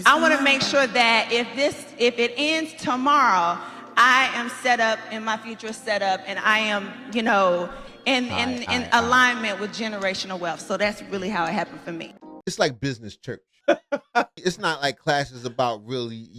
I want to make sure that if it ends tomorrow, I am set up and my future is set up, and I am, in alignment with generational wealth. So that's really how it happened for me. It's like business church. It's not like classes about really,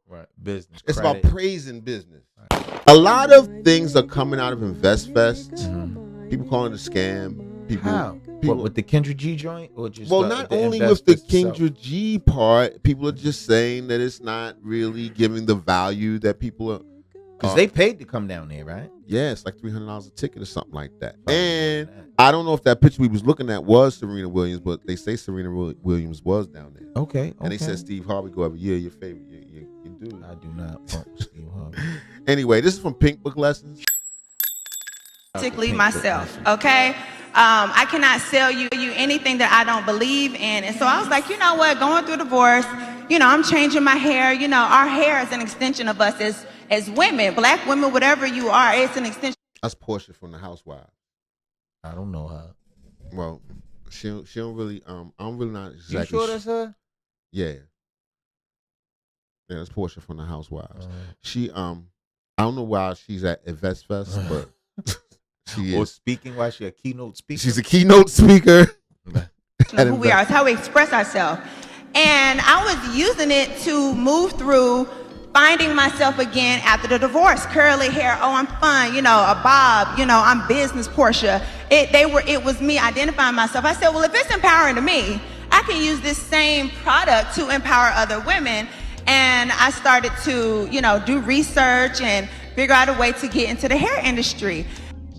right, business. It's credit. about praising business. Right. A lot of things are coming out of Investfest. Mm-hmm. People calling it a scam. How? What, with the Kendra G joint? Or just not only with the Kendra G part, people are just saying that it's not really giving the value that people are. Because they paid to come down there, right? Yeah, it's like $300 a ticket or something like that. And I don't know if that picture we was looking at was Serena Williams, but they say Serena Williams was down there. Okay. And they said Steve Harvey go every year. Your favorite, you do. I do not pump Steve Harvey. Anyway, this is from Pink Book Lessons. Particularly myself, okay? I cannot sell you anything that I don't believe in. And so I was like, you know what, going through divorce, I'm changing my hair. Our hair is an extension of us as women, black women, whatever you are, it's an extension. That's Porsha from the Housewives. I don't know her. Well, she don't really, I'm really not exactly. You sure that's her? Yeah. Yeah, that's Porsha from the Housewives. She, I don't know why she's at Investfest, but she is. Or speaking, why she a keynote speaker? She's a keynote speaker. Who we are, it's how we express ourselves. And I was using it to move through finding myself again after the divorce. Curly hair, oh, I'm fun, a bob, I'm business Porsha. It was me identifying myself. I said, well, if it's empowering to me, I can use this same product to empower other women. And I started to, do research and figure out a way to get into the hair industry.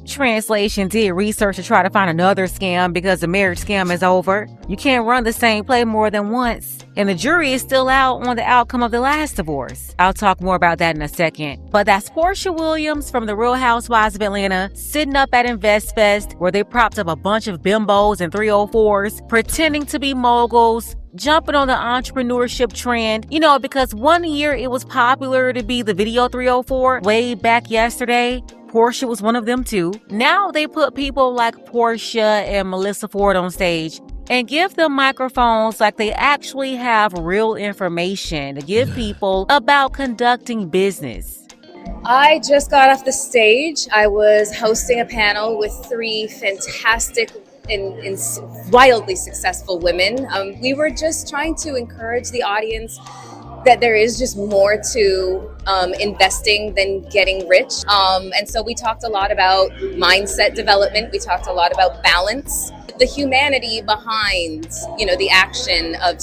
Translation did research to try to find another scam because the marriage scam is over. You can't run the same play more than once. And the jury is still out on the outcome of the last divorce. I'll talk more about that in a second. But that's Porsha Williams from the Real Housewives of Atlanta sitting up at Investfest, where they propped up a bunch of bimbos and 304s pretending to be moguls, jumping on the entrepreneurship trend, because one year it was popular to be the video 304 way back yesterday. Porsha was one of them too. Now they put people like Porsha and Melissa Ford on stage and give them microphones like they actually have real information to give people about conducting business. I just got off the stage. I was hosting a panel with three fantastic and wildly successful women. We were just trying to encourage the audience that there is just more to investing than getting rich. And so we talked a lot about mindset development. We talked a lot about balance, the humanity behind, the action of,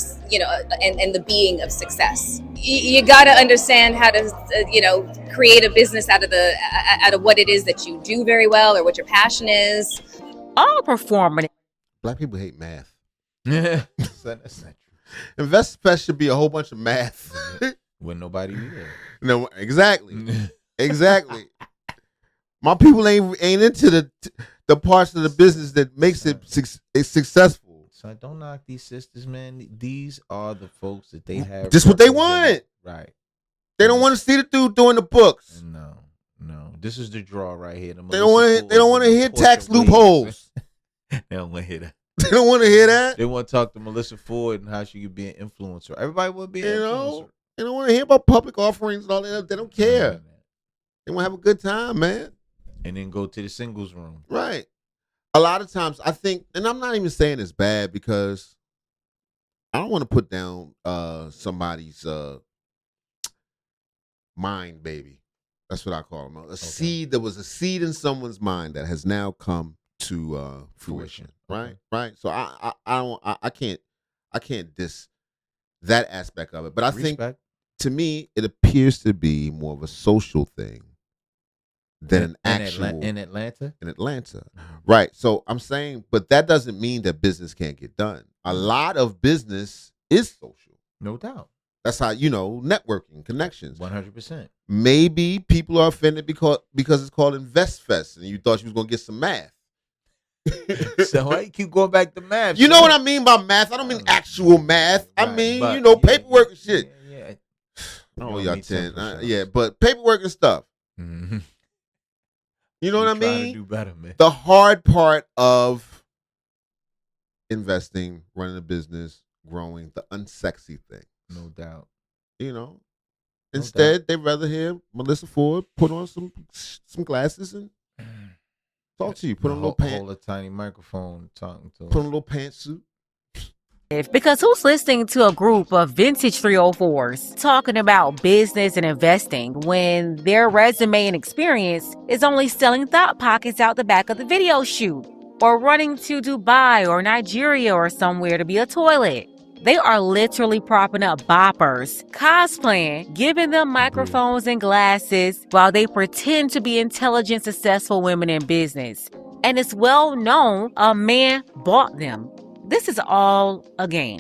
and the being of success. You got to understand how to, create a business out of what it is that you do very well or what your passion is. All performing. Black people hate math. Yeah, that's not true. Investfest should be a whole bunch of math. When nobody here. No, exactly. Exactly. My people ain't into the parts of the business that makes it successful. So don't knock these sisters, man. These are the folks that they have. Just what they want. Right. They don't want to see the dude doing the books. No. This is the draw right here. They don't want to hear tax loopholes. They don't want to hear that. They don't want to hear that. They want to talk to Melissa Ford and how she could be an influencer. Everybody would be an influencer. They don't want to hear about public offerings and all that. They don't care. They want to have a good time, man. And then go to the singles room. Right. A lot of times I think, and I'm not even saying it's bad because I don't want to put down somebody's mind, baby. That's what I call them. Seed. There was a seed in someone's mind that has now come to fruition. Right. Right. So I can't diss that aspect of it. But I think to me it appears to be more of a social thing than an actual in Atlanta. In Atlanta. Right. So I'm saying, but that doesn't mean that business can't get done. A lot of business is social. No doubt. That's how, networking, connections. 100%. Maybe people are offended because it's called Investfest and you thought you was going to get some math. So why you keep going back to math? You know what I mean by math? I don't mean actual math. Right, I mean, paperwork and shit. Yeah. Oh, y'all 10. Yeah, but paperwork and stuff. Mm-hmm. You know what I mean? To do better, man. The hard part of investing, running a business, growing, the unsexy thing. No doubt. You know, instead they'd rather hear Melissa Ford put on some glasses and talk to you. Put on a little pants. Hold a tiny microphone, talking to. Put on a little pantsuit. Because who's listening to a group of vintage 304s talking about business and investing when their resume and experience is only selling thought pockets out the back of the video shoot or running to Dubai or Nigeria or somewhere to be a toilet? They are literally propping up boppers, cosplaying, giving them microphones and glasses while they pretend to be intelligent, successful women in business. And it's well known a man bought them. This is all a game.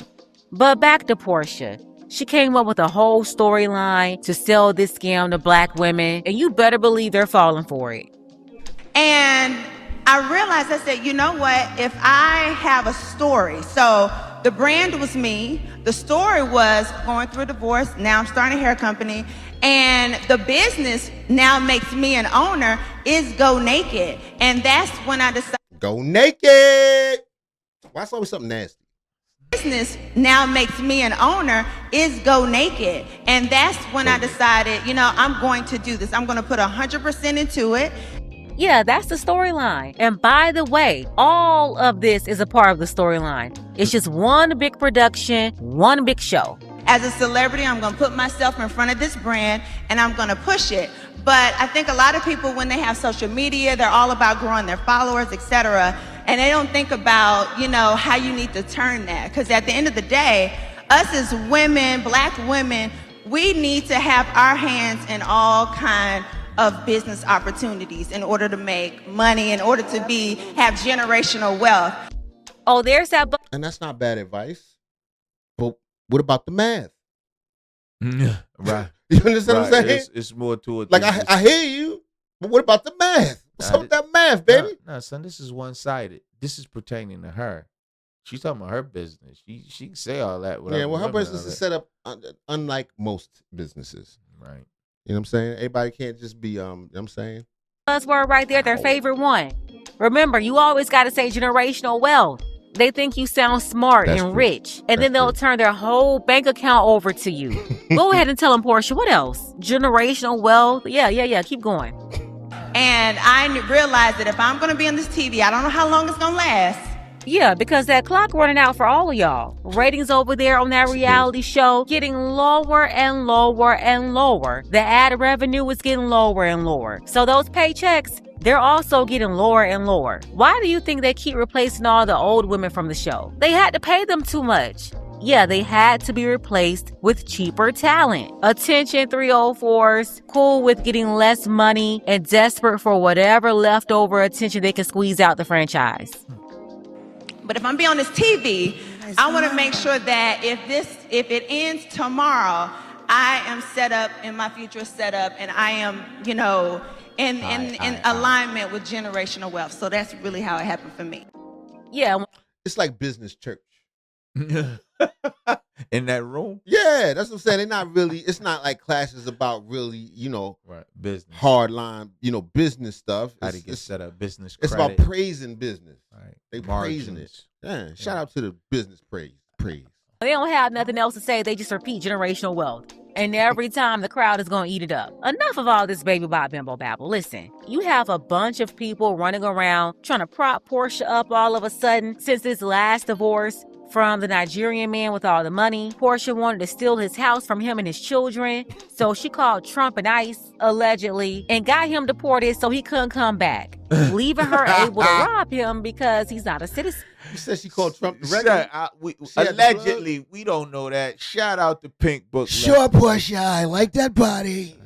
But back to Porsha. She came up with a whole storyline to sell this scam to black women, and you better believe they're falling for it. And I realized, I said, you know what? If I have a story, so the brand was me, the story was going through a divorce, now I'm starting a hair company, and the business now makes me an owner is Go Naked. And that's when I decided. Go naked! Why it's always something nasty? Business now makes me an owner is Go Naked. And that's when I decided, you know, I'm going to do this. I'm going to put 100% into it. Yeah, that's the storyline. And by the way, all of this is a part of the storyline. It's just one big production, one big show. As a celebrity, I'm going to put myself in front of this brand and I'm going to push it. But I think a lot of people, when they have social media, they're all about growing their followers, etc. And they don't think about, you know, how you need to turn that. Because at the end of the day, us as women, black women, we need to have our hands in all kinds of business opportunities in order to make money, in order to have generational wealth. Oh, there's that. And that's not bad advice. But what about the math? Right. You understand what I'm saying? It's more to it. Like, I hear you, but what about the math? What's up with that math, baby? No, son, this is one-sided. This is pertaining to her. She's talking about her business. She can say all that. Yeah, well, her business is set up unlike most businesses. Right. You know what I'm saying? Everybody can't just be, you know what I'm saying? Buzzword right there, their favorite one. Remember, you always got to say generational wealth. They think you sound smart and rich, and then they'll turn their whole bank account over to you. Go ahead and tell them, Porsha, what else? Generational wealth? Yeah, keep going. And I realized that if I'm going to be on this TV, I don't know how long it's going to last. Yeah, because that clock running out for all of y'all. Ratings over there on that reality show getting lower and lower and lower. The ad revenue is getting lower and lower. So those paychecks, they're also getting lower and lower. Why do you think they keep replacing all the old women from the show? They had to pay them too much. Yeah, they had to be replaced with cheaper talent. Attention 304s, cool with getting less money and desperate for whatever leftover attention they can squeeze out the franchise. But if I'm being on this TV, I want to make sure that if it ends tomorrow, I am set up and my future is set up and I am, you know, in alignment with generational wealth. So that's really how it happened for me. Yeah. It's like business church. In that room? Yeah, that's what I'm saying. They're not really, it's not like classes about really, you know, business, hard line, you know, business stuff. How to get set up, business credit. It's about praising business. Right. They praising it. Yeah, shout out to the business praise. They don't have nothing else to say. They just repeat generational wealth. And every time the crowd is going to eat it up. Enough of all this baby bop bimbo babble. Listen, you have a bunch of people running around trying to prop Porsha up all of a sudden since this last divorce from the Nigerian man with all the money. Porsha wanted to steal his house from him and his children. So she called Trump and ICE, allegedly, and got him deported so he couldn't come back, leaving her able to rob him because he's not a citizen. You said she called Trump the allegedly, we don't know that. Shout out to Pink Book. Sure, Porsha, I like that body.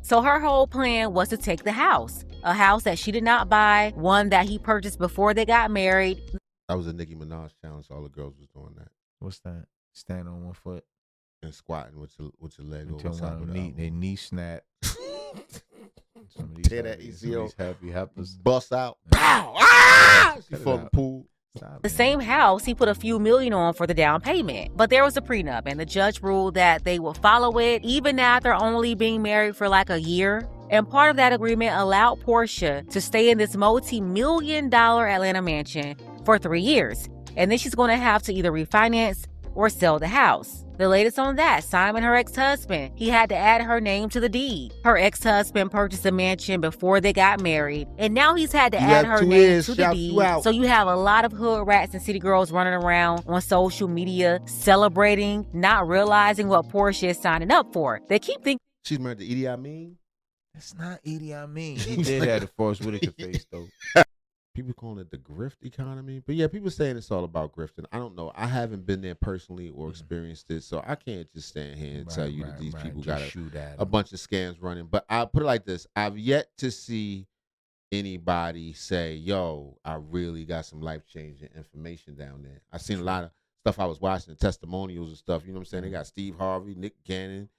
So her whole plan was to take the house, a house that she did not buy, one that he purchased before they got married. That was a Nicki Minaj challenge. All the girls was doing that. What's that? Stand on one foot and squatting with your leg until over top of their knee snap. Tear that ACL. Happy happens. Bust out. Pow! Ah! She fell in the pool. The same house he put a few million on for the down payment. But there was a prenup, and the judge ruled that they would follow it even after only being married for like a year. And part of that agreement allowed Porsha to stay in this multi-million-dollar Atlanta mansion for 3 years. And then she's going to have to either refinance or sell the house. The latest on that, Simon, her ex-husband, he had to add her name to the deed. Her ex-husband purchased a mansion before they got married, and now he's had to add her name to the deed. So you have a lot of hood rats and city girls running around on social media, celebrating, not realizing what Porsha is signing up for. They keep thinking she's married to Idi Amin. It's not Idi Amin. He did have the Forrest Whitaker face, though. People calling it the grift economy. But yeah, people saying it's all about grifting. I don't know. I haven't been there personally or experienced it, so I can't just stand here and tell you that these people got a bunch of scams running. But I'll put it like this. I've yet to see anybody say, yo, I really got some life-changing information down there. I've seen a lot of stuff I was watching, the testimonials and stuff. You know what I'm saying? They got Steve Harvey, Nick Cannon.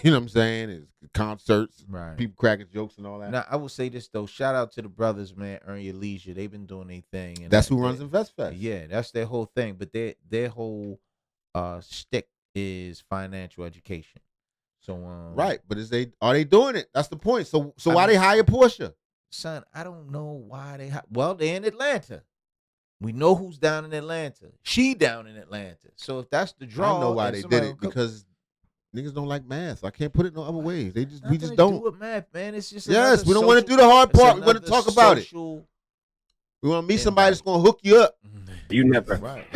You know what I'm saying? It's concerts, people cracking jokes and all that. Now, I will say this, though. Shout out to the brothers, man. Earn Your Leisure. They've been doing their thing. And that's who runs Investfest. Yeah, that's their whole thing. But their whole stick is financial education. So right, but are they doing it? That's the point. So why they hire Porsha? Son, I don't know why they well, they're in Atlanta. We know who's down in Atlanta. She down in Atlanta. So if that's the draw, I know why they did it, because niggas don't like math. I can't put it no other way. We just don't. Do with math, man. It's just yes. We don't want to do the hard part. We want to talk about it. We want to meet somebody that's gonna hook you up. You never. Right.